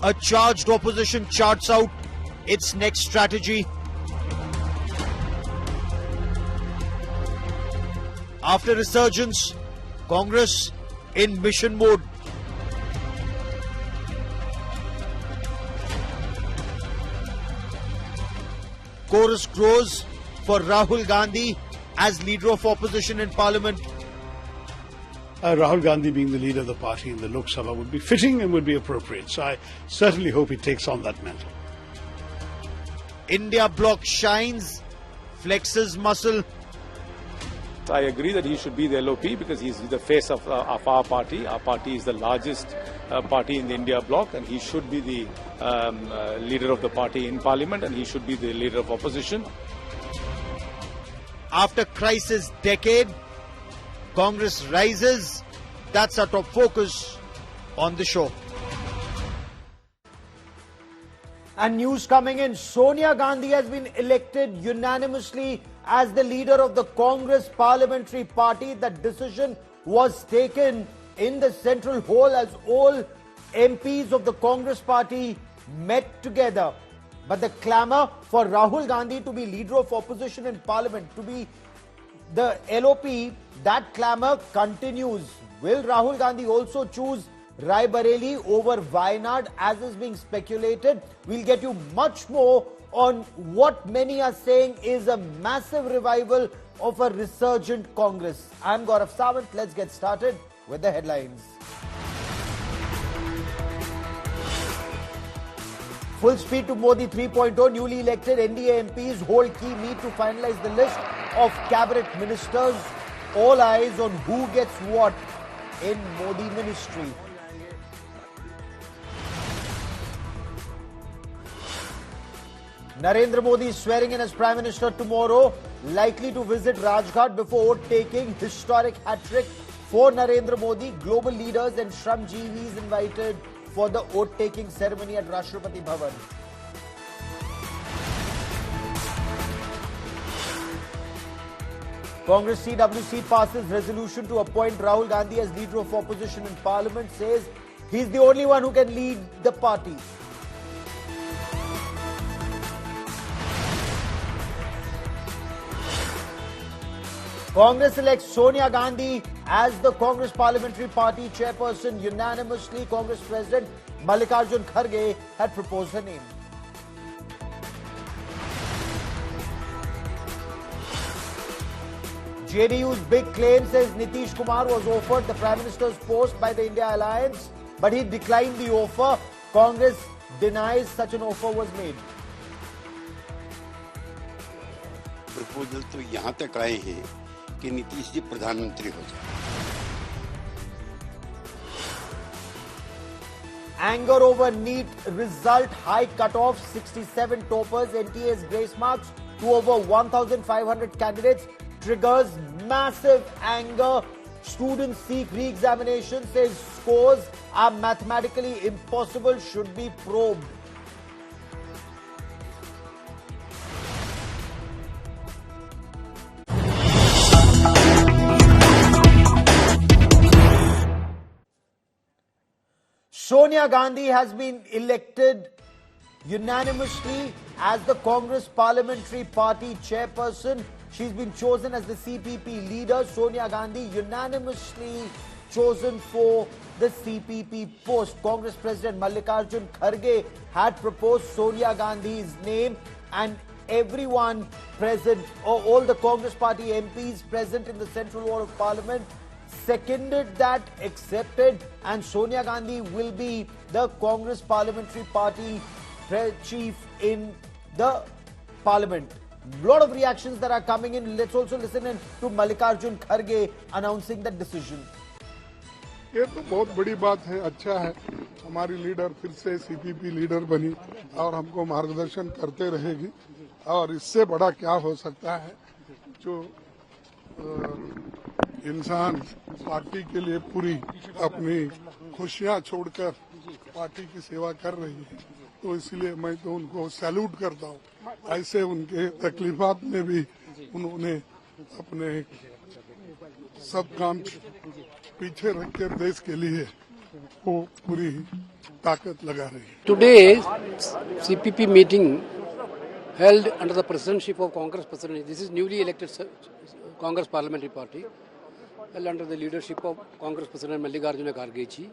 a charged opposition charts out its next strategy. After resurgence, Congress in mission mode. Chorus grows for Rahul Gandhi as leader of opposition in Parliament. Rahul Gandhi being the leader of the party in the Lok Sabha would be fitting and would be appropriate. So I certainly hope he takes on that mantle. India bloc shines, flexes muscle. I agree that he should be the LOP because he's the face of our party. Our party is the largest party in the India bloc, and he should be the leader of the party in Parliament, and he should be the leader of opposition. After crisis decade, Congress rises. That's our top focus on the show. And news coming in, Sonia Gandhi has been elected unanimously as the leader of the Congress Parliamentary Party. That decision was taken in the Central Hall as all MPs of the Congress Party met together. But the clamour for Rahul Gandhi to be leader of opposition in Parliament, to be the LOP, that clamour continues. Will Rahul Gandhi also choose Rai Bareli over Wayanad as is being speculated? We'll get you much more on what many are saying is a massive revival of a resurgent Congress. I'm Gaurav Sawant. Let's get started with the headlines. Full speed to Modi 3.0. Newly elected NDA MPs hold key meet to finalize the list of cabinet ministers. All eyes on who gets what in Modi ministry. Narendra Modi is swearing in as Prime Minister tomorrow, likely to visit Rajghat before taking historic hat-trick for Narendra Modi. Global leaders and Shramjeevis invited for the oath-taking ceremony at Rashtrapati Bhavan. Congress CWC passes resolution to appoint Rahul Gandhi as leader of opposition in Parliament, says he's the only one who can lead the party. Congress elects Sonia Gandhi as the Congress Parliamentary Party chairperson unanimously. Congress President Mallikarjun Kharge had proposed her name. JDU's big claim says Nitish Kumar was offered the Prime Minister's post by the India Alliance, but he declined the offer. Congress denies such an offer was made. Proposal तो यहाँ तक आए हैं कि नीतीश जी प्रधानमंत्री हो जाए. Anger over NEET result, high cutoff, 67 toppers, NTA's grace marks to over 1,500 candidates triggers massive anger. Students seek re-examination, says scores are mathematically impossible, should be probed. Sonia Gandhi has been elected unanimously as the Congress Parliamentary Party chairperson. She's been chosen as the CPP leader. Sonia Gandhi unanimously chosen for the CPP post. Congress President Mallikarjun Kharge had proposed Sonia Gandhi's name, and everyone present, or all the Congress Party MPs present in the Central Hall of Parliament, seconded that, accepted, and Sonia Gandhi will be the Congress Parliamentary Party chief in the Parliament. Lot of reactions that are coming in. Let's also listen in to Mallikarjun Kharge announcing that decision. ये तो बहुत बड़ी बात है, अच्छा है. हमारी leader फिर से सीपीपी लीडर बनी और हमको मार्गदर्शन करते रहेगी, और इससे बड़ा क्या हो सकता है. जो इंसान पार्टी के लिए पूरी अपनी खुशियां छोड़कर पार्टी की सेवा कर रही है, तो इसलिए मैं तो उनको सैल्यूट करता हूँ. ऐसे उनके तकलीफात में भी उन्होंने अपने सब काम पीछे रखकर देश के लिए वो पूरी ताकत लगा रही है। Today's CPP meeting held under the presidency of Congress President. This is newly elected Congress Parliamentary Party, held under the leadership of Congress President Mallikarjuna Kharge ji.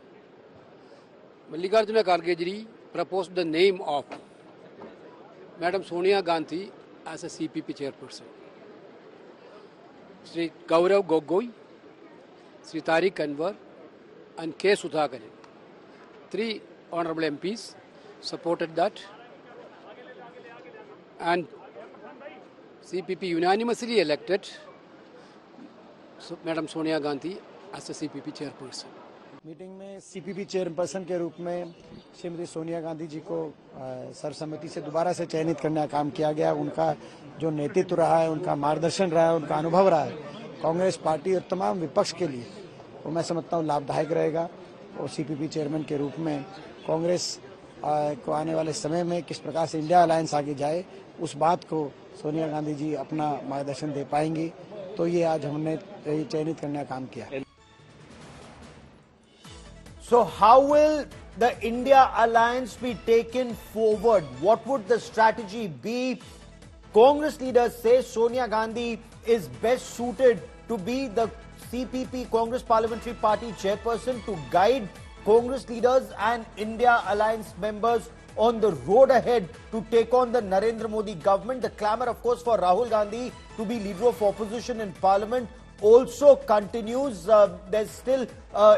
Mallikarjuna Kharge ji proposed the name of Madam Sonia Gandhi as a CPP chairperson. Sri Gaurav Gogoi, Sri Tariq Anwar, and K. Sudhakaran. 3 honorable MPs supported that, and CPP unanimously elected Madam Sonia Gandhi as a CPP chairperson. Meeting में CPP chairperson के रूप में श्रीमती सोनिया गांधी जी को सर्वसम्मति से दोबारा से चयनित करने का काम किया गया। उनका जो नेतृत्व रहा है, उनका मार्गदर्शन रहा है, उनका अनुभव रहा है कांग्रेस पार्टी और तमाम विपक्ष के लिए, वो मैं समझता हूँ लाभदायक रहेगा। और सीपीपी चेयरमैन के रूप में कांग्रेस को आने वाले समय में किस प्रकार से इंडिया अलायंस आगे जाए, उस बात को सोनिया गांधी जी अपना मार्गदर्शन दे पाएंगी। तो ये आज हमने चयनित करने का काम किया। So how will the India alliance be taken forward? What would the strategy be? Congress leaders say Sonia Gandhi is best suited to be the CPP Congress Parliamentary Party chairperson to guide Congress leaders and India alliance members on the road ahead to take on the Narendra Modi government. The clamour, of course, for Rahul Gandhi to be leader of opposition in parliament also continues. There's still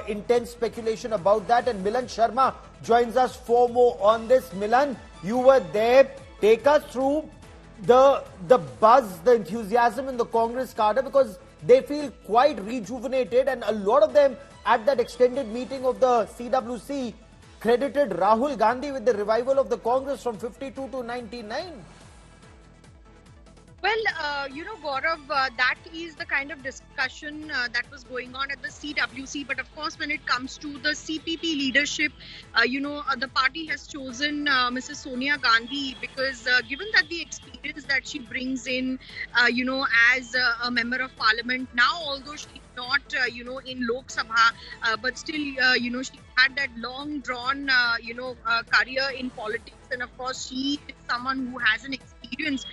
intense speculation about that, and Milan Sharma joins us for more on this. Milan, you were there. Take us through the buzz, the enthusiasm in the Congress cadre, because they feel quite rejuvenated, and a lot of them at that extended meeting of the CWC credited Rahul Gandhi with the revival of the Congress from 52 to 99. Well, Gaurav, that is the kind of discussion that was going on at the CWC. But of course, when it comes to the CPP leadership, the party has chosen Mrs. Sonia Gandhi because given that the experience that she brings in, as a member of parliament now, although she's not, in Lok Sabha, but still, she had that long drawn, career in politics. And of course, she is someone who has an experience,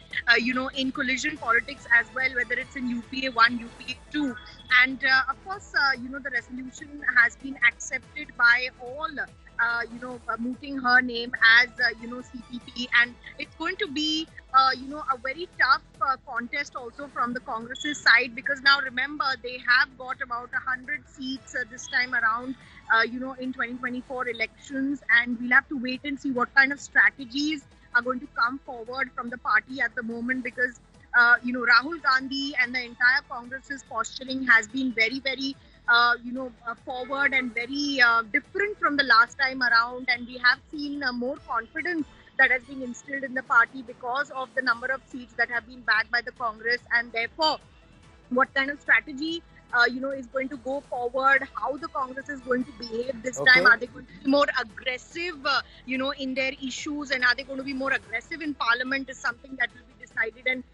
in collision politics as well, whether it's in UPA 1, UPA 2. And of course, the resolution has been accepted by all, mooting her name as, CPP. And it's going to be, a very tough contest also from the Congress's side, because now remember, they have got about 100 seats this time around, in 2024 elections. And we'll have to wait and see what kind of strategies are going to come forward from the party at the moment, because Rahul Gandhi and the entire Congress's posturing has been very, very forward and very different from the last time around. And we have seen more confidence that has been instilled in the party because of the number of seats that have been backed by the Congress. And therefore, what kind of strategy is going to go forward, how the Congress is going to behave this time. Are they going to be more aggressive, in their issues, and are they going to be more aggressive in parliament is something that will be decided. And,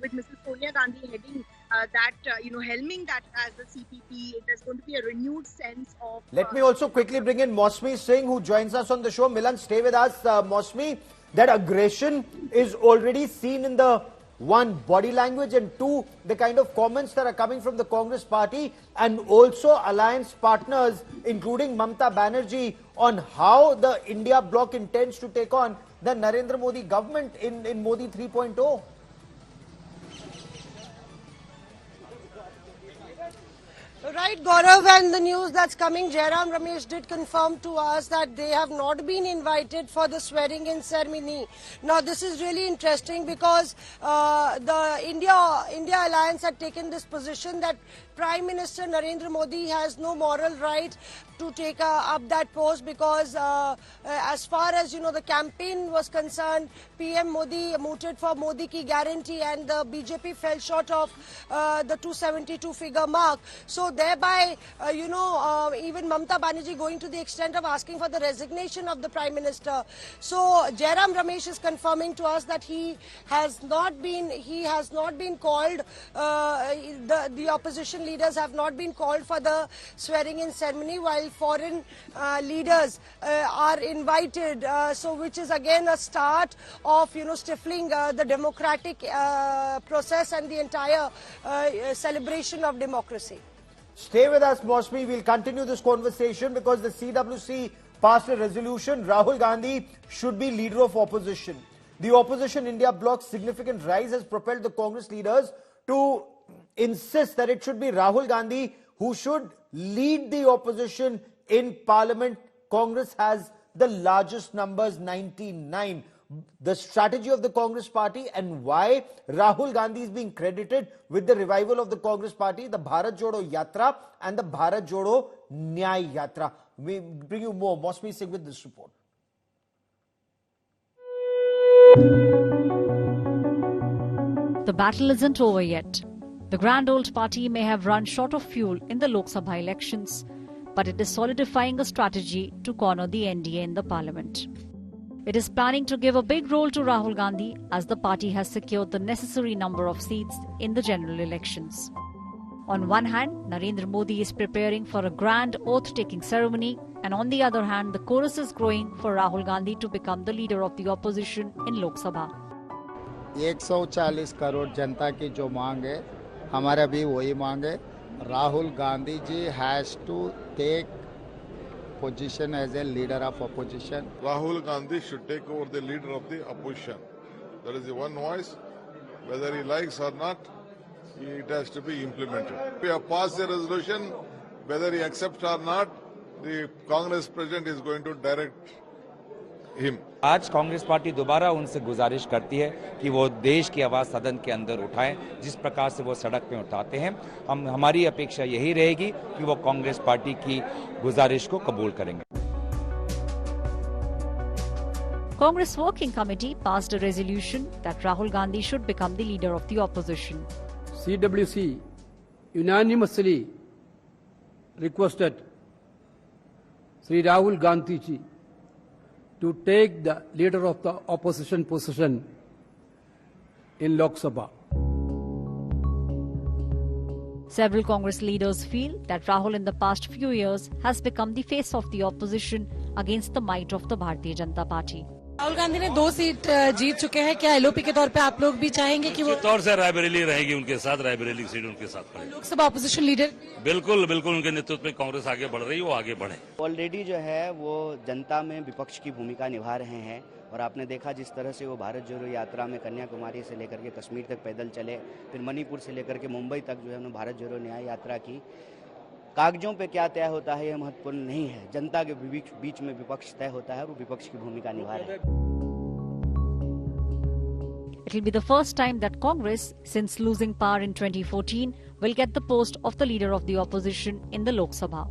with Mrs. Sonia Gandhi heading helming that as the CPP, there's going to be a renewed sense of... Let me also quickly bring in Mosmi Singh, who joins us on the show. Milan, stay with us. Mosmi, that aggression is already seen in the one, body language, and two, the kind of comments that are coming from the Congress party and also alliance partners, including Mamata Banerjee, on how the India bloc intends to take on the Narendra Modi government in Modi 3.0. Right, Gaurav, and the news that's coming, Jairam Ramesh did confirm to us that they have not been invited for the swearing-in ceremony. Now, this is really interesting because the India Alliance had taken this position that Prime Minister Narendra Modi has no moral right to take up that post, because as far as the campaign was concerned, PM Modi mooted for Modi ki guarantee, and the BJP fell short of the 272 figure mark. So whereby, even Mamata Banerjee going to the extent of asking for the resignation of the Prime Minister. So Jairam Ramesh is confirming to us that he has not been called, the opposition leaders have not been called for the swearing-in ceremony, while foreign leaders are invited, so which is again a start of stifling the democratic process and the entire celebration of democracy. Stay with us, Mosmi. We'll continue this conversation because the CWC passed a resolution. Rahul Gandhi should be leader of opposition. The opposition India bloc's significant rise has propelled the Congress leaders to insist that it should be Rahul Gandhi who should lead the opposition in parliament. Congress has the largest numbers, 99. The strategy of the Congress party and why Rahul Gandhi is being credited with the revival of the Congress party, the Bharat Jodo Yatra and the Bharat Jodo Nyay Yatra. We bring you more. Mosmi Singh with this report. The battle isn't over yet. The grand old party may have run short of fuel in the Lok Sabha elections, but it is solidifying a strategy to corner the NDA in the parliament. It is planning to give a big role to Rahul Gandhi as the party has secured the necessary number of seats in the general elections. On one hand, Narendra Modi is preparing for a grand oath-taking ceremony, and on the other hand, the chorus is growing for Rahul Gandhi to become the leader of the opposition in Lok Sabha. 140 crore जनता की जो मांग है, हमारा भी वही मांग है. Rahul Gandhi ji has to take position as a leader of opposition. Rahul Gandhi should take over the leader of the opposition. That is the one voice. Whether he likes or not, it has to be implemented. We have passed the resolution. Whether he accepts or not, the Congress president is going to direct him. आज Congress party दोबारा उनसे गुजारिश करती है कि वो देश की आवाज सदन के अंदर उठाएं, जिस प्रकार से वो सड़क पे उठाते हैं. हमारी अपेक्षा यही रहेगी कि वो कांग्रेस पार्टी की गुजारिश को कबूल करेंगे. Congress Working Committee passed a resolution that Rahul Gandhi should become the leader of the opposition. CWC unanimously requested Sri Rahul Gandhi ji to take the leader of the opposition position in Lok Sabha. Several Congress leaders feel that Rahul in the past few years has become the face of the opposition against the might of the Bharatiya Janata Party. Rahul Gandhi ने 2 seat जीत चुके हैं. क्या LOP के तौर पे आप लोग भी चाहेंगे कि वो तौर से रायबरेली रहेगी उनके साथ, रायबरेली की सीट उनके साथ पड़ेगी. लोकसभा ऑपोजिशन लीडर बिल्कुल बिल्कुल उनके नेतृत्व में कांग्रेस आगे बढ़ रही है, वो आगे बढ़े. ऑलरेडी जो है वो जनता में विपक्ष की भूमिका निभा रहे हैं और आपने देखा जिस तरह से वो भारत जोड़ो यात्रा में कन्याकुमारी से लेकर के कश्मीर तक पैदल चले, फिर मणिपुर से लेकर के मुंबई तक जो है उन्होंने भारत जोड़ो न्याय यात्रा की. कागजों पे क्या तय होता है यह महत्वपूर्ण नहीं है, जनता के बीच में विपक्ष तय होता है और वो विपक्ष की भूमिका निभा रहे हैं. It will be the first time that Congress, since losing power in 2014, will get the post of the leader of the opposition in the Lok Sabha.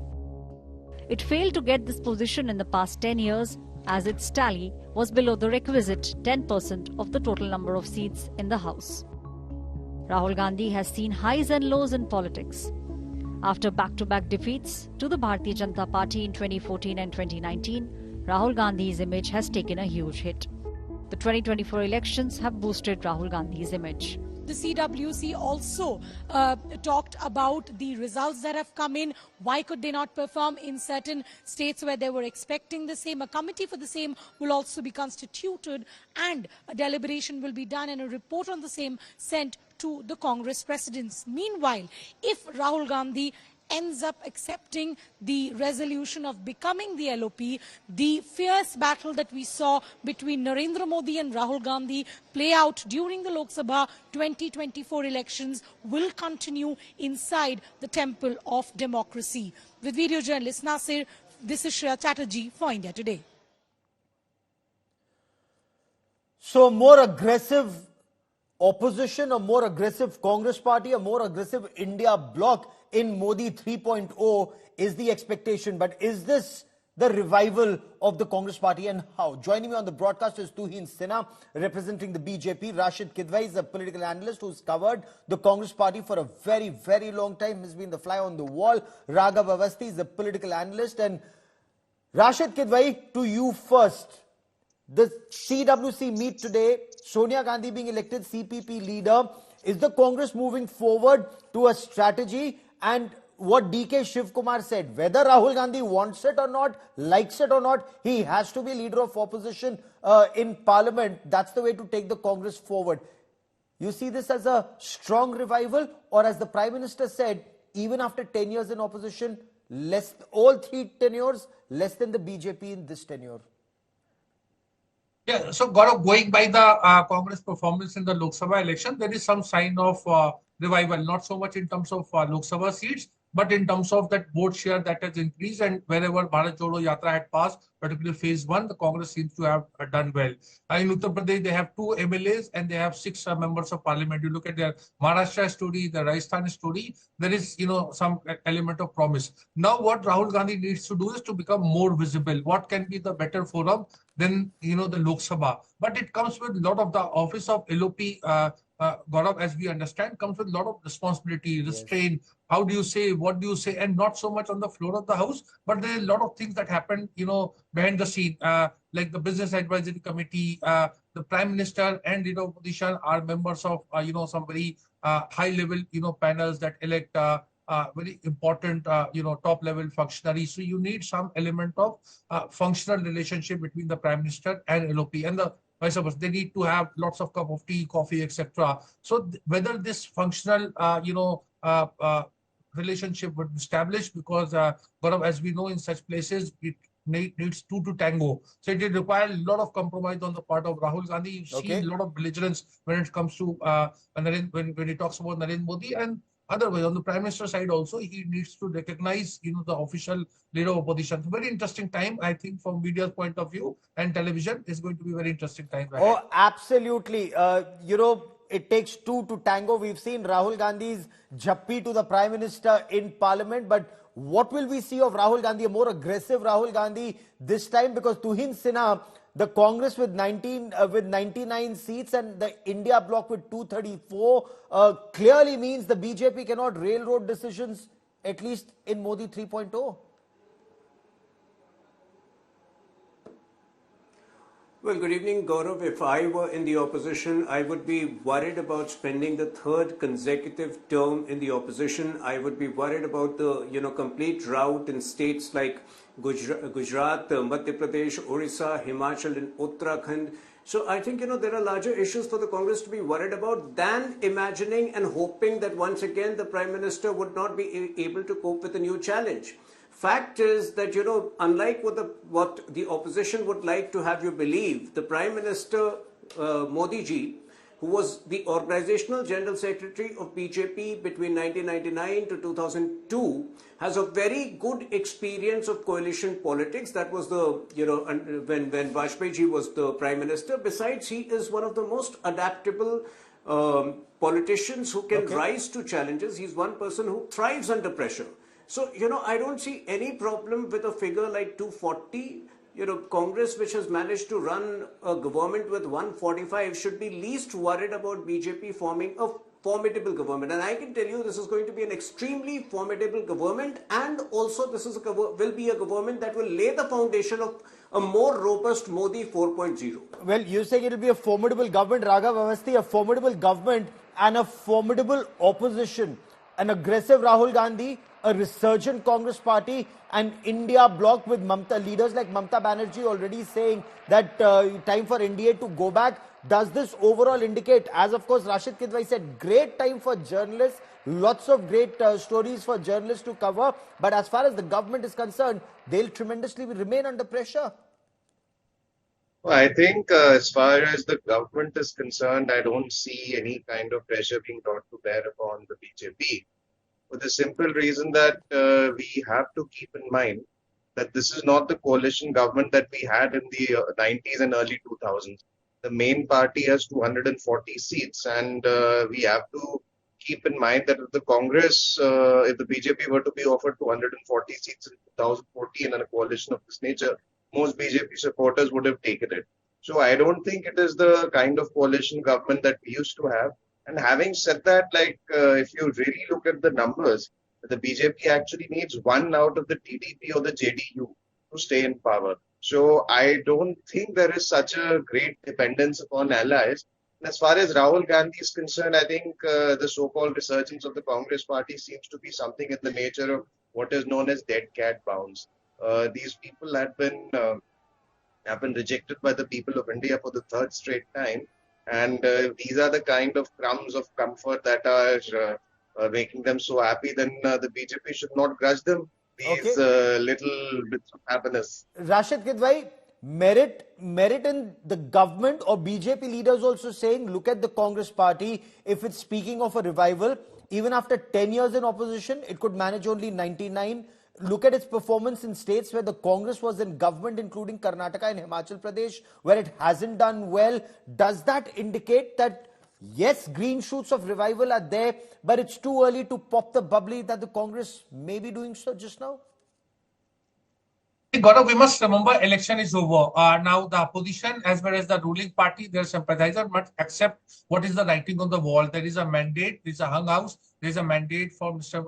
It failed to get this position in the past 10 years as its tally was below the requisite 10% of the total number of seats in the House. Rahul Gandhi has seen highs and lows in politics. After back-to-back defeats to the Bharatiya Janata Party in 2014 and 2019, Rahul Gandhi's image has taken a huge hit. The 2024 elections have boosted Rahul Gandhi's image. The CWC also talked about the results that have come in. Why could they not perform in certain states where they were expecting the same? A committee for the same will also be constituted and a deliberation will be done and a report on the same sent to the Congress presidents. Meanwhile, if Rahul Gandhi ends up accepting the resolution of becoming the LOP, the fierce battle that we saw between Narendra Modi and Rahul Gandhi play out during the Lok Sabha 2024 elections will continue inside the temple of democracy. With video journalist Nasir, this is Shreya Chatterjee for India Today. So more aggressive opposition, a more aggressive Congress party, a more aggressive India bloc in Modi 3.0 is the expectation. But is this the revival of the Congress party and how? Joining me on the broadcast is Tuhin Sinha, representing the BJP. Rashid Kidwai is a political analyst who's covered the Congress party for a very, very long time. He's been the fly on the wall. Raghav Avasthi is a political analyst. And Rashid Kidwai, to you first. The CWC meet today, Sonia Gandhi being elected CPP leader. Is the Congress moving forward to a strategy? And what DK Shiv Kumar said, whether Rahul Gandhi wants it or not, likes it or not, he has to be leader of opposition in parliament. That's the way to take the Congress forward. You see this as a strong revival, or as the Prime Minister said, even after 10 years in opposition, all 3 tenures, less than the BJP in this tenure? Yeah, so Gaurav, going by the Congress performance in the Lok Sabha election, there is some sign of revival, not so much in terms of Lok Sabha seats, but in terms of that vote share that has increased, and wherever Bharat Jodo Yatra had passed, particularly phase 1, the Congress seems to have done well. In Uttar Pradesh, they have 2 MLAs and they have 6 members of parliament. You look at their Maharashtra story, the Rajasthan story, there is, some element of promise. Now what Rahul Gandhi needs to do is to become more visible. What can be the better forum than, the Lok Sabha? But it comes with a lot of the office of LOP, Gaurav, as we understand, comes with a lot of responsibility, restraint. Yes. How do you say, what do you say, and not so much on the floor of the house, but there are a lot of things that happen, behind the scene, like the Business Advisory Committee, the Prime Minister and, Dishan are members of, some very high level, panels that elect very important, top level functionaries. So you need some element of functional relationship between the Prime Minister and LOP, and the vice versa. They need to have lots of cup of tea, coffee, etc. So whether this functional, relationship would be established, because Gaurav, as we know, in such places it needs 2 to tango. So it will require a lot of compromise on the part of Rahul Gandhi. You see a lot of belligerence when it comes to when he talks about Narendra Modi, and otherwise on the Prime Minister side also, he needs to recognize the official leader of opposition. Very interesting time, I think, from media's point of view, and television is going to be very interesting time ahead. Oh, absolutely. It takes 2 to tango. We've seen Rahul Gandhi's jappi to the Prime Minister in Parliament, but what will we see of Rahul Gandhi, a more aggressive Rahul Gandhi this time? Because Tuhin Sinha, the Congress with 99 seats and the India bloc with 234 clearly means the BJP cannot railroad decisions, at least in Modi 3.0. Well, good evening, Gaurav. If I were in the opposition, I would be worried about spending the 3rd consecutive term in the opposition. I would be worried about the, complete drought in states like Gujarat, Madhya Pradesh, Orissa, Himachal and Uttarakhand. So I think, there are larger issues for the Congress to be worried about than imagining and hoping that once again the Prime Minister would not be able to cope with a new challenge. Fact is that, unlike what the opposition would like to have you believe, the Prime Minister Modi ji, who was the Organizational General Secretary of BJP between 1999 to 2002, has a very good experience of coalition politics. That was when Vajpayee ji was the Prime Minister. Besides, he is one of the most adaptable politicians who can rise to challenges. He's one person who thrives under pressure. So, I don't see any problem with a figure like 240. Congress, which has managed to run a government with 145, should be least worried about BJP forming a formidable government. And I can tell you this is going to be an extremely formidable government, and also this is will be a government that will lay the foundation of a more robust Modi 4.0. Well, you saying it will be a formidable government, Raghav Avasthi, a formidable government and a formidable opposition, an aggressive Rahul Gandhi, a resurgent Congress party, and India bloc with leaders like Mamta Banerjee already saying that time for NDA to go back. Does this overall indicate, as of course Rashid Kidwai said, great time for journalists, lots of great stories for journalists to cover, but as far as the government is concerned, they'll tremendously remain under pressure? Well, I think as far as the government is concerned, I don't see any kind of pressure being brought to bear upon the BJP, for the simple reason that we have to keep in mind that this is not the coalition government that we had in the 90s and early 2000s. The main party has 240 seats, and we have to keep in mind that if the Congress, if the BJP were to be offered 240 seats in 2014 and a coalition of this nature, most BJP supporters would have taken it. So I don't think it is the kind of coalition government that we used to have. And having said that, like if you really look at the numbers, the BJP actually needs one out of the TDP or the JDU to stay in power. So I don't think there is such a great dependence upon allies. And as far as Rahul Gandhi is concerned, I think the so-called resurgence of the Congress party seems to be something in the nature of what is known as dead cat bounce. These people have been rejected by the people of India for the third straight time. And these are the kind of crumbs of comfort that are making them so happy. Then the BJP should not grudge them these little bits of happiness. Rashid Kidwai, merit in the government, or BJP leaders also saying, look at the Congress party, if it's speaking of a revival, even after 10 years in opposition, it could manage only 99. Look at its performance in states where the Congress was in government, including Karnataka and Himachal Pradesh, where it hasn't done well. Does that indicate that, yes, green shoots of revival are there, but it's too early to pop the bubbly that the Congress may be doing so just now? Gaurav, we must remember election is over. Now the opposition as well as the ruling party, their sympathizer must accept what is the writing on the wall. There is a mandate, there is a hung house, there is a mandate for Mr.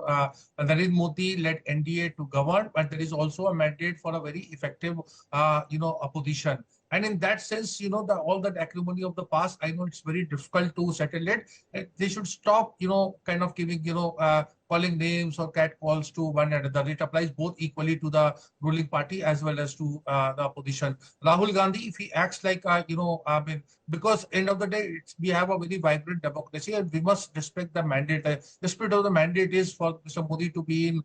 Narendra Modi-led NDA to govern, but there is also a mandate for a very effective, opposition. And in that sense, all that acrimony of the past, I know it's very difficult to settle it. They should stop, kind of giving, calling names or catcalls to one another. It applies both equally to the ruling party as well as to the opposition. Rahul Gandhi, if he acts like, because end of the day, we have a very vibrant democracy and we must respect the mandate. The spirit of the mandate is for Mr. Modi to be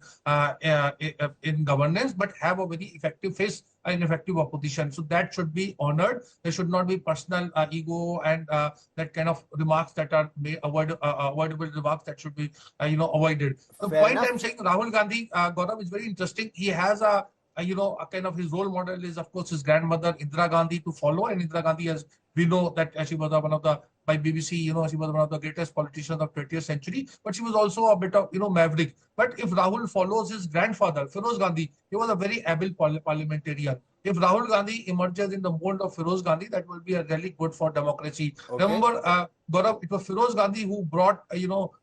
in governance, but have a very effective face and effective opposition. So that should be honored. There should not be personal ego and that kind of remarks that are avoidable remarks that should be, avoided. The point I'm saying, Rahul Gandhi, Gaurav, is very interesting. He has a kind of his role model is, of course, his grandmother, Indira Gandhi, to follow. And Indira Gandhi, as we know, that she was one of the, by BBC, she was one of the greatest politicians of 20th century, but she was also a bit of, maverick. But if Rahul follows his grandfather, Feroz Gandhi, he was a very able parliamentarian. If Rahul Gandhi emerges in the mold of Feroz Gandhi, that will be really good for democracy. Okay. Remember, Gaurav, it was Feroz Gandhi who brought,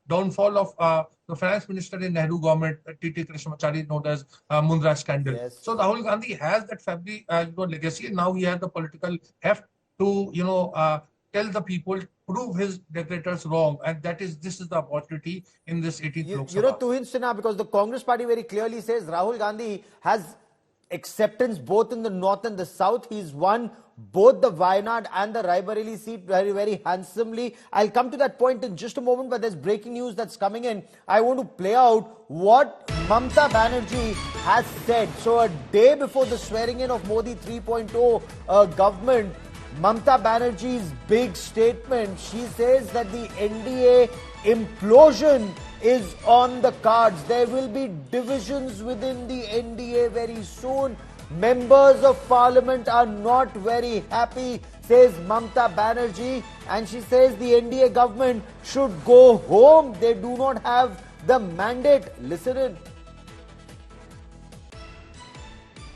downfall of the finance minister in Nehru government, T.T. Krishnamachari, known as Mundra scandal. Yes. So Rahul Gandhi has that family, legacy, and now he has the political heft to, tell the people, prove his detractors wrong, and this is the opportunity in this 18th Lok Sabha. Tuhin Sinha, because the Congress party very clearly says Rahul Gandhi has acceptance both in the north and the south. He's won both the Wayanad and the Raebareli seat very, very handsomely. I'll come to that point in just a moment, but there's breaking news that's coming in. I want to play out what Mamata Banerjee has said. So a day before the swearing in of Modi 3.0 government, Mamata Banerjee's big statement, she says that the NDA implosion is on the cards. There will be divisions within the NDA very soon. Members of parliament are not very happy, says Mamata Banerjee, and she says the NDA government should go home. They do not have the mandate. Listen in.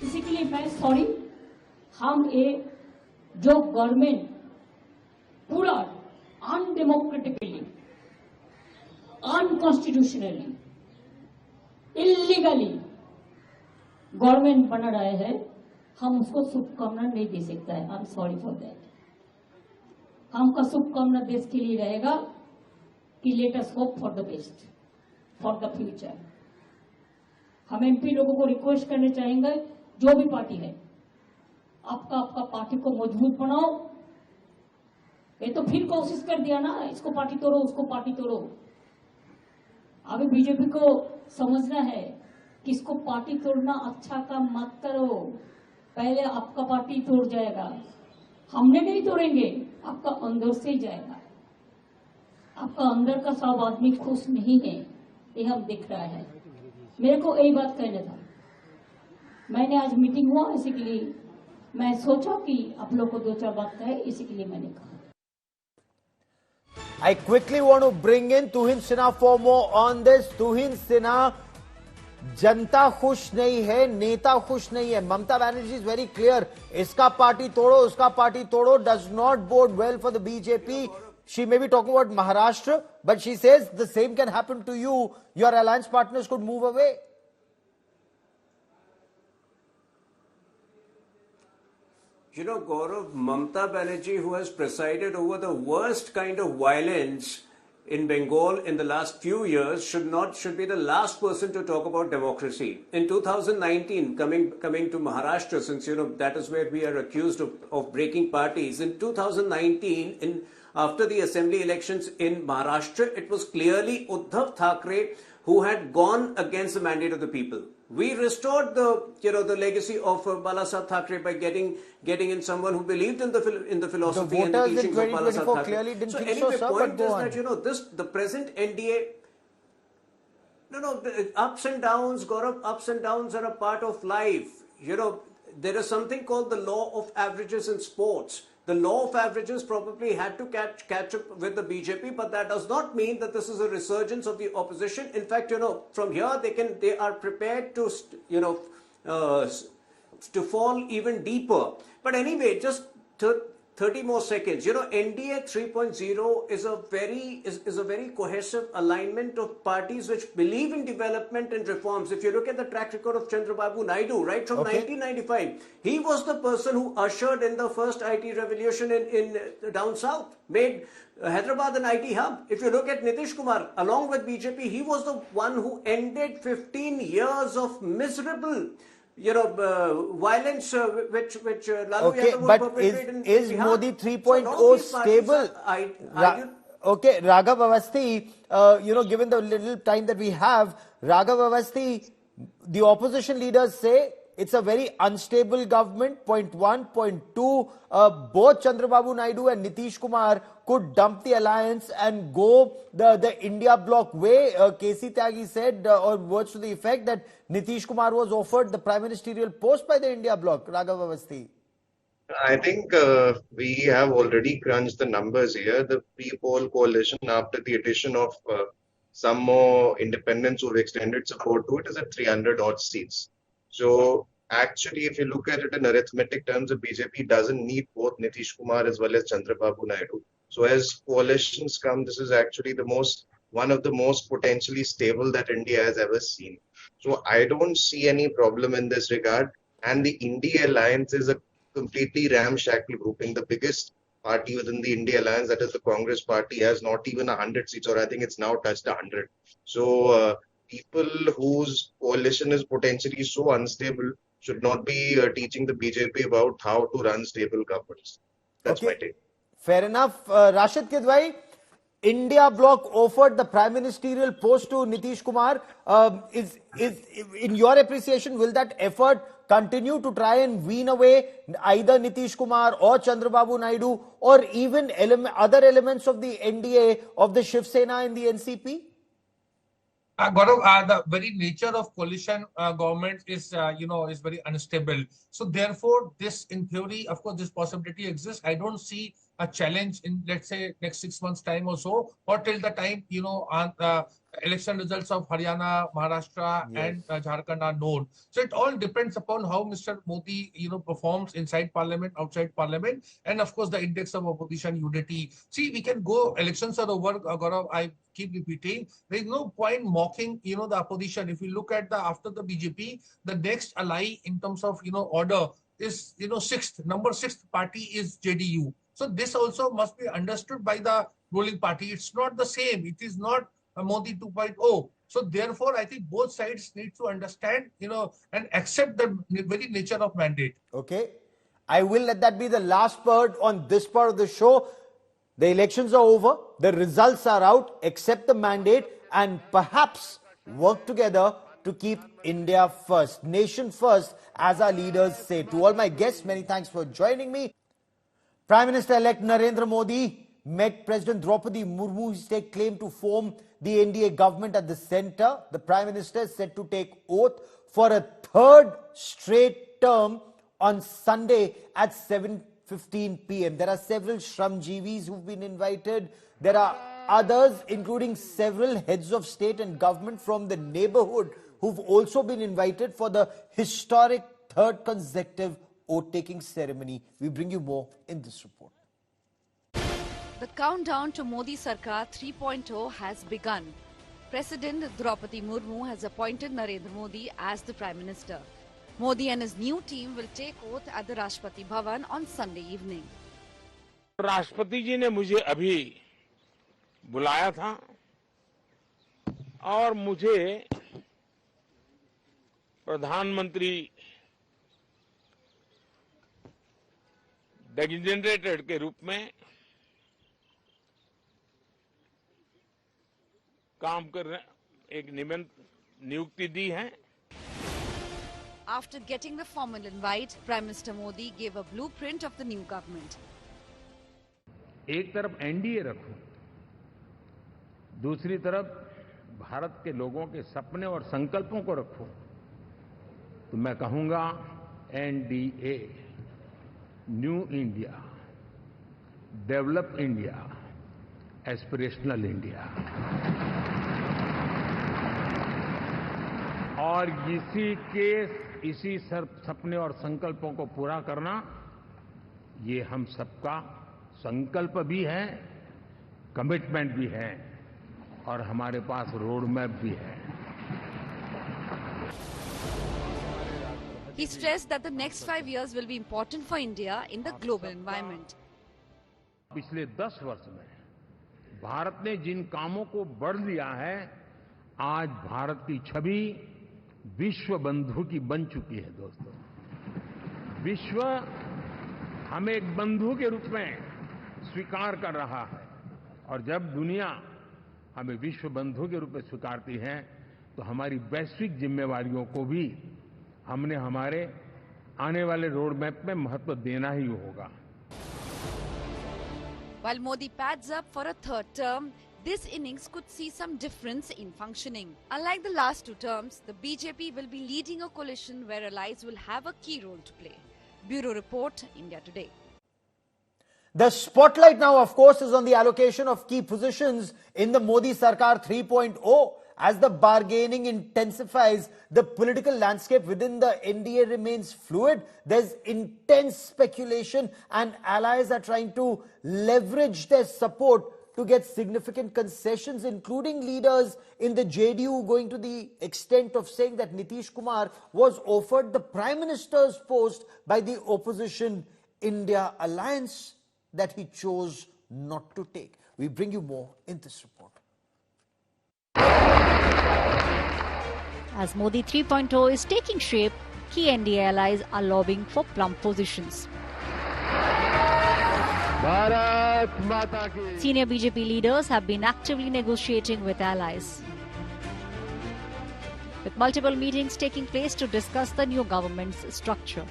Basically, मैं sorry, हम एक जो government पूरा अनडेमोक्रेटिकली, unconstitutionally, illegally government बना रहे हैं, हम उसको शुभकामना नहीं दे सकता है. I am sorry for that. हमका शुभकामना देश के लिए रहेगा कि let us hope for the best, for the future. हम एमपी लोगों को रिक्वेस्ट करने चाहेंगे, जो भी पार्टी है, आपका पार्टी को मजबूत बनाओ. ये तो फिर कोशिश कर दिया ना, इसको पार्टी तोड़ो, उसको पार्टी तोड़ो. अभी बीजेपी को समझना है कि इसको पार्टी तोड़ना अच्छा काम मत करो. पहले आपका पार्टी तोड़ जाएगा. हमने नहीं तोड़ेंगे, आपका अंदर से ही जाएगा. आपका अंदर का सब आदमी खुश नहीं है, ये हम दिख रहा है. मेरे को यही बात कहना था. मैंने आज मीटिंग हुआ, इसी के लिए मैं सोचा कि आप लोग को दो चार बात कहे, इसी के लिए मैंने कहा. I quickly want to bring in Tuhin Sinha for more on this. Tuhin Sinha, जनता खुश नहीं है, नेता खुश नहीं है. Mamata Banerjee is very clear. Iska party todo, uska party todo does not bode well for the BJP. She may be talking about Maharashtra, but she says the same can happen to you. Your alliance partners could move away. You know, Gaurav, Mamata Banerjee, who has presided over the worst kind of violence in Bengal in the last few years, should be the last person to talk about democracy. In 2019, coming to Maharashtra, since that is where we are accused of breaking parties. In 2019, after the assembly elections in Maharashtra, it was clearly Uddhav Thackeray who had gone against the mandate of the people. We restored the legacy of Balasaheb Thackeray by getting in someone who believed in the philosophy and the teachings of Balasaheb Thackeray. Clearly didn't So think anyway, so, point sir, is that the present NDA. The ups and downs, Gaurav, ups and downs are a part of life. There is something called the law of averages in sports. The law of averages probably had to catch up with the BJP, but that does not mean that this is a resurgence of the opposition. In fact, from here they are prepared to fall even deeper. But anyway, just 30 more seconds. NDA 3.0 is a very cohesive alignment of parties which believe in development and reforms. If you look at the track record of Chandrababu Naidu, right from 1995, he was the person who ushered in the first IT revolution in down south, made Hyderabad an IT hub. If you look at Nitish Kumar, along with BJP, he was the one who ended 15 years of miserable violence which Lalu Yadav perpetrated in is Bihar. Modi 3.0 stable? Okay, Raghav Awasthi, given the little time that we have, Raghav Awasthi, the opposition leaders say it's a very unstable government. Point one. Point two, both Chandrababu Naidu and Nitish Kumar could dump the alliance and go the India bloc way. KC Tyagi said, or words to the effect, that Nitish Kumar was offered the prime ministerial post by the India bloc. Raghav Awasthi. I think we have already crunched the numbers here. The pre-poll coalition, after the addition of some more independents who have extended support to it, is at 300 odd seats. So actually, if you look at it in arithmetic terms, the BJP doesn't need both Nitish Kumar as well as Chandrababu Naidu. So as coalitions come, this is actually one of the most potentially stable that India has ever seen. So I don't see any problem in this regard. And the India Alliance is a completely ramshackle grouping. The biggest party within the India Alliance, that is the Congress party, has not even 100 seats, or I think it's now touched 100. So people whose coalition is potentially so unstable should not be teaching the BJP about how to run stable governments. That's my take. Fair enough. Rashid Kidwai, India bloc offered the prime ministerial post to Nitish Kumar. Is in your appreciation, will that effort continue to try and wean away either Nitish Kumar or Chandrababu Naidu, or even other elements of the NDA, of the Shiv Sena in the NCP? Gaurav, the very nature of coalition government is very unstable. So therefore, this, in theory, of course, this possibility exists. I don't see a challenge in, let's say, next 6 months' time or so, or till the time election results of Haryana, Maharashtra, and Jharkhand are known. So it all depends upon how Mr. Modi, performs inside Parliament, outside Parliament, and of course the index of opposition unity. See, we can go. Elections are over, Gaurav. I keep repeating. There is no point mocking, the opposition. If you look at after the BJP, the next ally in terms of order is number sixth party is JDU. So this also must be understood by the ruling party. It's not the same. It is not a Modi 2.0. So therefore, I think both sides need to understand, and accept the very nature of mandate. Okay. I will let that be the last word on this part of the show. The elections are over. The results are out. Accept the mandate and perhaps work together to keep India first. Nation first, as our leaders say. To all my guests, many thanks for joining me. Prime Minister-elect Narendra Modi met President Draupadi Murmu. He staked claim to form the NDA government at the centre. The Prime Minister is set to take oath for a third straight term on Sunday at 7:15 p.m. There are several Shramjeevis who've been invited. There are others, including several heads of state and government from the neighborhood, who've also been invited for the historic third consecutive oath-taking ceremony. We bring you more in this report. The countdown to Modi Sarkar 3.0 has begun. President Draupadi Murmu has appointed Narendra Modi as the Prime Minister. Modi and his new team will take oath at the Rashtrapati Bhavan on Sunday evening. राष्ट्रपति जी ने मुझे अभी बुलाया था और मुझे प्रधानमंत्री designated के रूप में काम कर एक नियुक्ति दी है. After getting the formal invite, Prime Minister Modi gave a blueprint of the new government. एक तरफ एनडीए रखूं, दूसरी तरफ भारत के लोगों के सपने और संकल्पों को रखूं, तो मैं कहूंगा NDA, new India, develop India, aspirational India. और इसी सपने और संकल्पों को पूरा करना, ये हम सबका संकल्प भी है, कमिटमेंट भी है और हमारे पास रोड मैप भी है. He stressed that the next 5 years will be important for India in the global environment. पिछले 10 वर्ष में भारत ने जिन कामों को बढ़ लिया है, आज भारत की छवि विश्व बंधु की बन चुकी है. दोस्तों, विश्व हमें एक बंधु के रूप में स्वीकार कर रहा है और जब दुनिया हमें विश्व बंधु के रूप में स्वीकारती है, तो हमारी वैश्विक जिम्मेवारियों को भी हमने हमारे आने वाले रोड मैप में महत्व देना ही होगा. While Modi pads up for a third term, this innings could see some difference in functioning. Unlike the last 2 terms, the BJP will be leading a coalition where allies will have a key role to play. Bureau Report, India Today. The spotlight now, of course, is on the allocation of key positions in the Modi Sarkar 3.0. As the bargaining intensifies, the political landscape within the NDA remains fluid. There's intense speculation and allies are trying to leverage their support to get significant concessions, including leaders in the JDU going to the extent of saying that Nitish Kumar was offered the Prime Minister's post by the opposition India Alliance that he chose not to take. We bring you more in this report. As Modi 3.0 is taking shape, key NDA allies are lobbying for plump positions. Senior BJP leaders have been actively negotiating with allies, with multiple meetings taking place to discuss the new government's structure.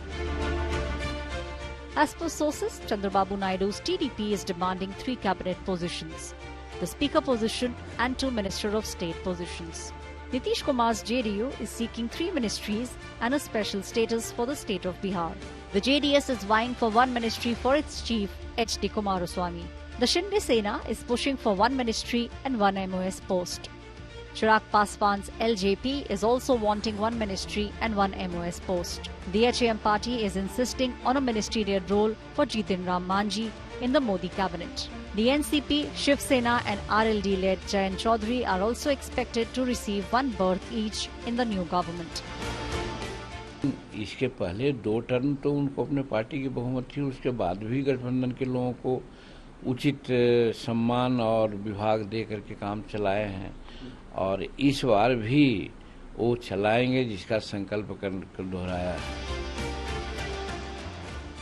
As per sources, Chandrababu Naidu's TDP is demanding 3 cabinet positions, the Speaker position and 2 Minister of State positions. Nitish Kumar's JDU is seeking 3 ministries and a special status for the state of Bihar. The JDS is vying for 1 ministry for its chief, H.D. Kumaraswamy. The Shinde Sena is pushing for 1 ministry and 1 MOS post. Chirag Paswan's LJP is also wanting 1 ministry and 1 MOS post. The HAM party is insisting on a ministerial role for Jitin Ram Manji in the Modi cabinet. The NCP, Shiv Sena and RLD-led Jayant Chaudhary are also expected to receive 1 berth each in the new government. इसके पहले 2 term तो उनको अपने party की बहुमत थी, उसके बाद भी गठबंधन के लोगों को उचित सम्मान और विभाग दे करके काम चलाए हैं और इस बार भी वो चलाएंगे जिसका संकल्प कर दोहराया है.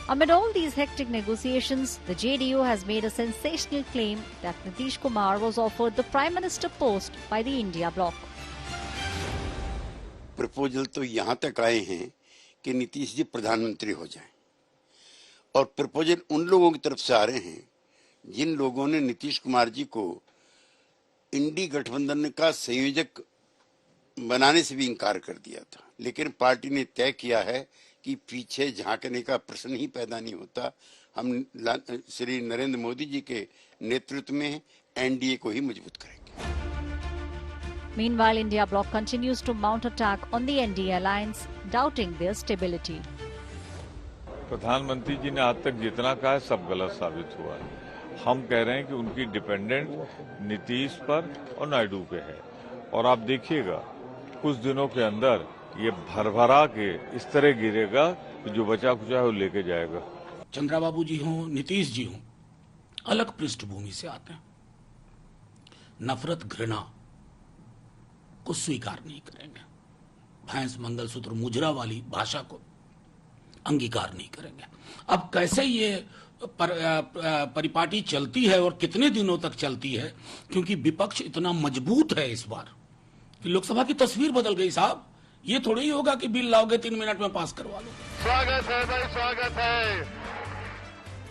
Amid all these hectic negotiations, the JDU has made a sensational claim that Nitish Kumar was offered the Prime Minister post by the India bloc. Proposal तो यहाँ तक आए हैं कि नीतीश जी प्रधानमंत्री हो जाएं और प्रपोजल उन लोगों की तरफ से आ रहे हैं जिन लोगों ने नीतीश कुमार जी को इंडी गठबंधन का संयोजक बनाने से भी इनकार कर दिया था, लेकिन पार्टी ने तय किया है कि पीछे झांकने का प्रश्न ही पैदा नहीं होता. हम श्री नरेंद्र मोदी जी के नेतृत्व में एनडीए को ही मजबूत करेंगे। Meanwhile, India bloc continues to mount attack on the NDA alliance, doubting their stability. प्रधानमंत्री जी ने आज तक जितना कहा है सब गलत साबित हुआ है। हम कह रहे हैं कि उनकी डिपेंडेंट नीतीश पर और नायडू पे है, और आप देखिएगा कुछ दिनों के अंदर ये भरभरा के इस तरह गिरेगा कि जो बचा खुचा है वो लेके जाएगा। चंद्राबाबू जी हों, नीतीश जी हों, अलग पृष्ठभूमि से आते हैं, नफरत घृणा को स्वीकार नहीं करेंगे, भैंस मंगलसूत्र मुजरा वाली भाषा को अंगीकार नहीं करेंगे। अब कैसे ये परिपाटी चलती है और कितने दिनों तक चलती है, क्योंकि विपक्ष इतना मजबूत है इस बार कि लोकसभा की तस्वीर बदल गई साहब। ये थोड़ी ही होगा कि बिल लाओगे 3 मिनट में पास करवा लो। स्वागत है भाई, स्वागत है।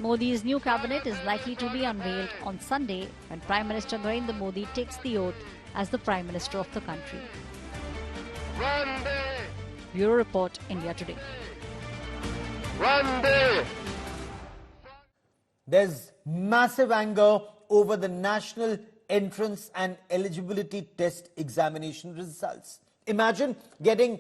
Modi's new cabinet is likely to be unveiled on Sunday when Prime Minister Narendra Modi takes the oath as the Prime Minister of the country. Bureau Report, India Today. There's massive anger over the National Entrance and Eligibility Test examination results. Imagine getting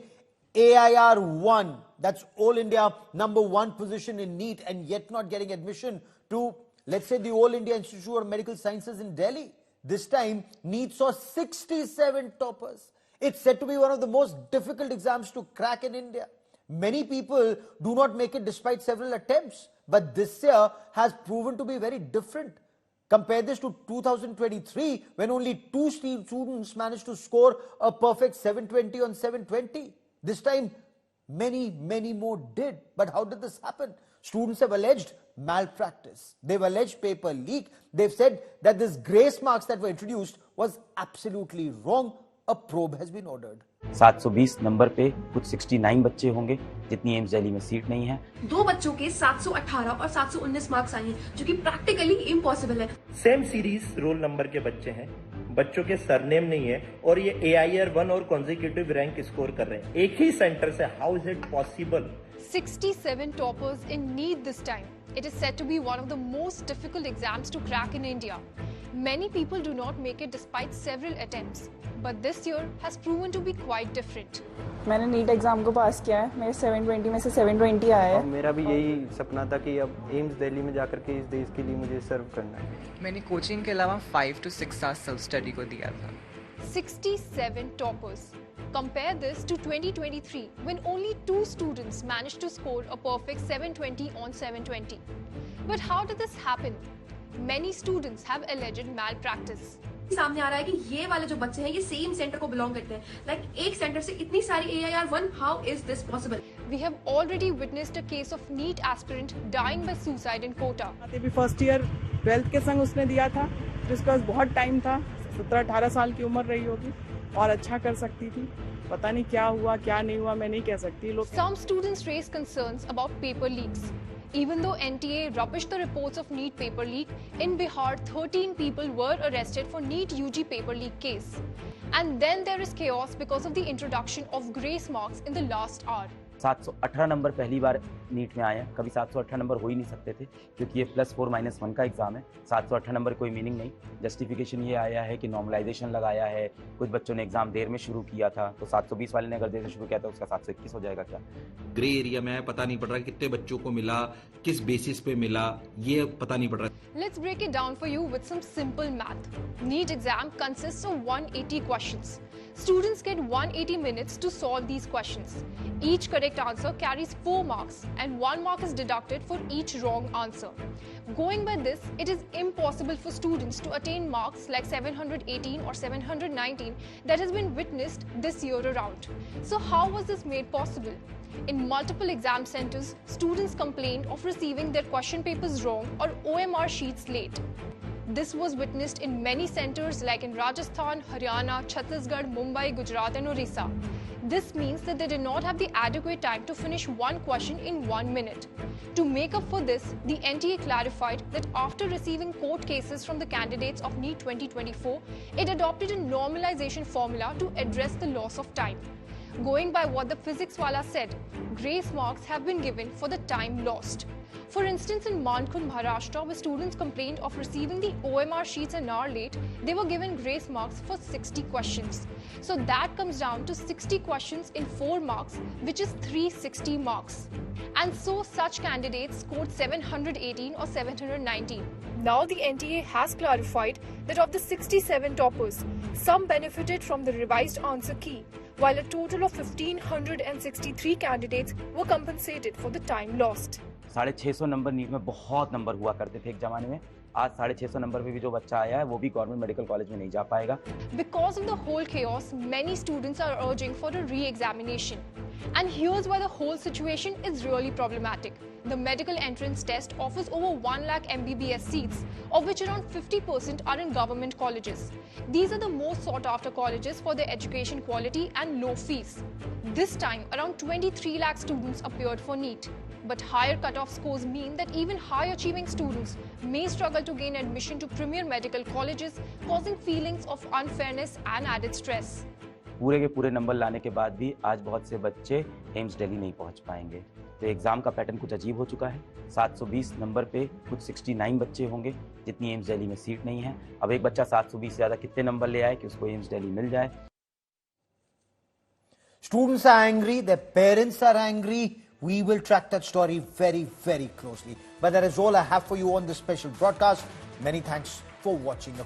AIR 1, that's All India #1 position in NEET, and yet not getting admission to, let's say, the All India Institute of Medical Sciences in Delhi. This time, NEET saw 67 toppers. It's said to be one of the most difficult exams to crack in India. Many people do not make it despite several attempts, but this year has proven to be very different. Compare this to 2023, when only 2 students managed to score a perfect 720 on 720. This time, many more did. But how did this happen? Students have alleged malpractice. They've alleged paper leak. They've said that this grace marks that were introduced was absolutely wrong. A probe has been ordered. 720 number पे कुछ 69 बच्चे होंगे, जितनी AIIMS Delhi में seat नहीं है। 2 बच्चों के 718 और 719 मार्क्स आए हैं, जो कि प्रैक्टिकली इम्पॉसिबल है। सेम सीरीज रोल नंबर के बच्चे हैं, बच्चों के सरनेम नहीं है, और ये AIR 1 और कॉन्जिक्यूटिव रैंक स्कोर कर रहे हैं एक ही सेंटर से। How is it possible? 67 toppers in NEET this time. It is said to be one of the most difficult exams to crack in India. Many people do not make it despite several attempts, but this year has proven to be quite different. मैंने NEET exam को पास किया है, मेरे 720 में से 720 आया है। मेरा भी यही सपना था कि अब एम्स दिल्ली में जाकर के इस देश के लिए मुझे सर्व करना है। मैंने कोचिंग के अलावा 5 to 6 hours सेल्फ स्टडी को दिया था। 67 toppers. Compare this to 2023, when only 2 students managed to score a perfect 720 on 720. But how did this happen? Many students have alleged malpractice. सामने आ रहा है कि ये वाले जो बच्चे हैं ये सेम सेंटर को बिलोंग करते हैं। लाइक एक सेंटर से इतनी सारी AIR 1, how is this possible? We have already witnessed a case of NEET aspirant dying by suicide in Kota. भी फर्स्ट ईयर 12th के संग उसने दिया था, जिसके पास बहुत टाइम था, 17-18 साल की उम्र रही होगी और अच्छा कर सकती थी। पता नहीं क्या हुआ क्या नहीं हुआ, मैं नहीं कह सकती। Some students raise concerns about paper leaks. Even though NTA rubbished the reports of NEET paper leak, in Bihar 13 people were arrested for NEET UG paper leak case. And then there is chaos because of the introduction of grace marks in the last hour. 718 number पहली बार NEET में आए हैं, कभी 718 number हो ही नहीं सकते थे, क्योंकि ये +4-1 का एग्जाम है। 718 नंबर कोई मीनिंग नहीं। जस्टिफिकेशन ये आया है कि नॉर्मलाइजेशन लगाया है, कुछ बच्चों ने एग्जाम देर में शुरू किया था, तो 720 वाले ने अगर देर से शुरू किया था उसका 721 हो जाएगा क्या? ग्रे एरिया में है, पता नहीं पड़ रहा कितने बच्चों को मिला, किस बेसिस पे मिला, ये पता नहीं पड़ रहा। Let's break it down for you with some simple math. NEET exam consists of 180 questions. Students get 180 minutes to solve these questions. Each correct answer carries 4 marks and 1 mark is deducted for each wrong answer. Going by this, it is impossible for students to attain marks like 718 or 719 that has been witnessed this year around. So how was this made possible? In multiple exam centers, students complained of receiving their question papers wrong or OMR sheets late. This was witnessed in many centers like in Rajasthan, Haryana, Chhattisgarh, Mumbai, Gujarat and Orissa. This means that they did not have the adequate time to finish one question in 1 minute. To make up for this, the NTA clarified that after receiving court cases from the candidates of NEET 2024, it adopted a normalization formula to address the loss of time. Going by what the physics wala said, grace marks have been given for the time lost. For instance, in Mankund, Maharashtra, where students complained of receiving the OMR sheets an hour late, they were given grace marks for 60 questions. So that comes down to 60 questions in 4 marks, which is 360 marks. And so such candidates scored 718 or 719. Now the NTA has clarified that of the 67 toppers, some benefited from the revised answer key, while a total of 1,563 candidates were compensated for the time lost. 650 number NEET में बहुत number हुआ करते थे एक जमाने में। आज 650 number पे भी जो बच्चा आया है वो भी गवर्नमेंट मेडिकल कॉलेज में नहीं जा पाएगा। Because of the whole chaos, many students are urging for a re-examination. And here's why the whole situation is really problematic. The medical entrance test offers over 1 lakh MBBS seats, of which around 50% are in government colleges. These are the most sought after colleges for their education quality and low fees. This time, around 23 lakh students appeared for NEET. But higher cutoff scores mean that even high achieving students may struggle to gain admission to premier medical colleges, causing feelings of unfairness and added stress. पूरे के पूरे number लाने के बाद भी आज बहुत से बच्चे एम्स दिल्ली नहीं पहुंच पाएंगे। तो एग्जाम का पैटर्न कुछ अजीब हो चुका है। 720 नंबर पे कुछ 69 बच्चे होंगे जितनी एम्स दिल्ली में सीट नहीं है। अब एक बच्चा 720 से ज्यादा कितने नंबर ले आए कि उसको एम्स दिल्ली मिल जाए। Students are angry, their parents are angry. We will track that story very, very closely. But that is all I have for you on this special broadcast. Many thanks for watching.